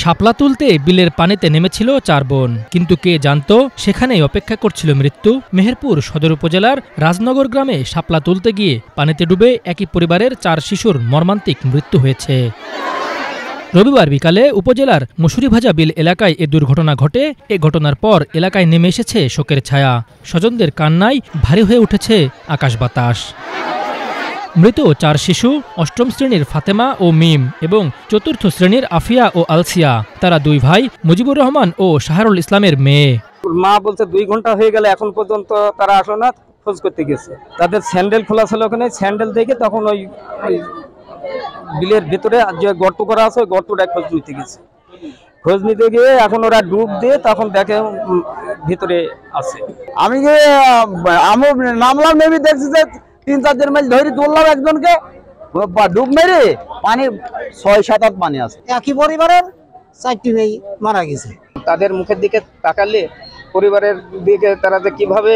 শাপলা তুলতে বিলের পানিতে নেমেছিল 4 বোন, কিন্তু কে জানত সেখানেই অপেক্ষা করছিল মৃত্যু। মেহেরপুর সদর উপজেলার রাজনগর গ্রামে শাপলা তুলতে গিয়ে পানিতে ডুবে একই পরিবারের 4 শিশুর মর্মান্তিক মৃত্যু হয়েছে। রবিবার বিকালে উপজেলার মুসুরিভাজা বিল এলাকায় এ দুর্ঘটনা ঘটে। এ ঘটনার পর এলাকায় নেমে এসেছে শোকের ছায়া। স্বজনদের কান্নায় ভারী হয়ে উঠেছে আকাশ বাতাস। মৃত 4 শিশু 8ম শ্রেণীর ফাতেমা ও মিম এবং 4র্থ শ্রেণীর আফিয়া ও আলসিয়া। তারা 2 ভাই মুজিবুর রহমান ও শাহরুল ইসলামের মেয়ে। মা বলছে 2 ঘন্টা হয়ে গেলে এখন পর্যন্ত তারা আসলো না, খোঁজ করতে গেছে। তাদের স্যান্ডেল খোলা ছিল, ওখানে স্যান্ডেল থেকে তখন ওই বিলের ভিতরে যে গর্ত করা আছে ওই গর্তটা খোঁজ নিতে গেছে। খোঁজ নিতে গিয়ে এখন ওরা ডুব দিয়ে তখন দেখে ভিতরে আছে। আমি নামলাম, নেমে দেখছি যে 3-4 মাইল ধরে তুললাম একজনকে, ডুব মেরে পানি 6-7 পানি আছে। একই পরিবারের 4টি মেয়ে মারা গেছে। তাদের মুখের দিকে তাকালে পরিবারের দিকে তারা যে কিভাবে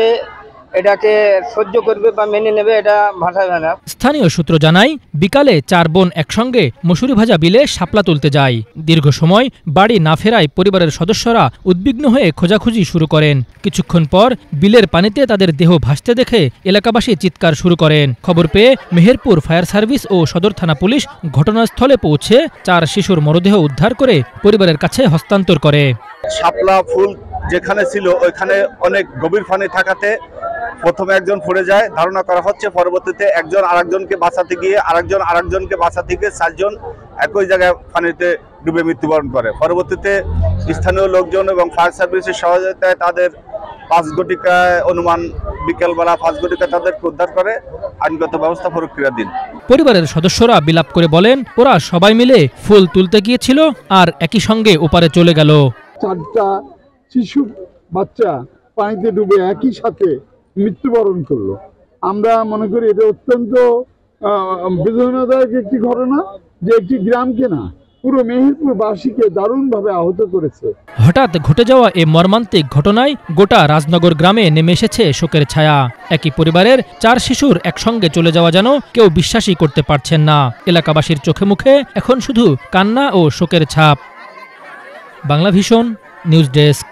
এটাকে সহ্য করবে বা মেনে নেবে এটা ভাষায় হয় না। স্থানীয় সূত্র জানায়, বিকালে 4 বোন একসঙ্গে মুসুরিভাজা বিলে শাপলা তুলতে যায়। দীর্ঘ সময় বাড়ি না ফেরায় পরিবারের সদস্যরা উদ্বিগ্ন হয়ে খোঁজাখুঁজি শুরু করেন। কিছুক্ষণ পর বিলের পানিতে তাদের দেহ ভাসতে দেখে এলাকাবাসী চিৎকার শুরু করেন। খবর পেয়ে মেহেরপুর ফায়ার সার্ভিস ও সদর থানা পুলিশ ঘটনাস্থলে পৌঁছে 4 শিশুর মরদেহ উদ্ধার করে পরিবারের কাছে হস্তান্তর করে। শাপলা ফুল যেখানে ছিল ওইখানে অনেক গভীর পানি থাকাতে প্রথমে একজন পড়ে যায়, ধারণা করা হচ্ছে। পরবর্তীতে একজন আরেকজনকে বাঁচাতে গিয়ে আরেকজনকে বাঁচাতে গিয়ে 4 জন একই জায়গায় পানিতে ডুবে মৃত্যুবরণ করে। পরবর্তীতে স্থানীয় লোকজন এবং ফায়ার সার্ভিসের সহযোগিতায় তাদের 5 ঘটিকায় অনুমান বিকেলবেলা 5 ঘটিকায় তাদেরকে উদ্ধার করে আইনগত ব্যবস্থা প্রক্রিয়াধীন। পরিবারের সদস্যরা বিলাপ করে বলেন, ওরা সবাই মিলে ফুল তুলতে গিয়েছিল আর একই সঙ্গে ওপারে চলে গেল। 4টা শিশু বাচ্চা পানিতে ডুবে একই সাথে মৃত্যুবরণ করলো। আমরা মনে করি এটা অত্যন্ত বেদনাদায়ক একটি ঘটনা, যে একটি গ্রামকে না পুরো মেহেরপুরবাসীকে দারুণভাবে আহত করেছে। হঠাৎ ঘটে যাওয়া এই মর্মান্তিক ঘটনায় গোটা রাজনগর গ্রামে নেমে এসেছে শোকের ছায়া। একই পরিবারের 4 শিশুর একসঙ্গে চলে যাওয়া যেন কেউ বিশ্বাসই করতে পারছেন না। এলাকাবাসীর চোখে মুখে এখন শুধু কান্না ও শোকের ছাপ। Bangla vision news desk.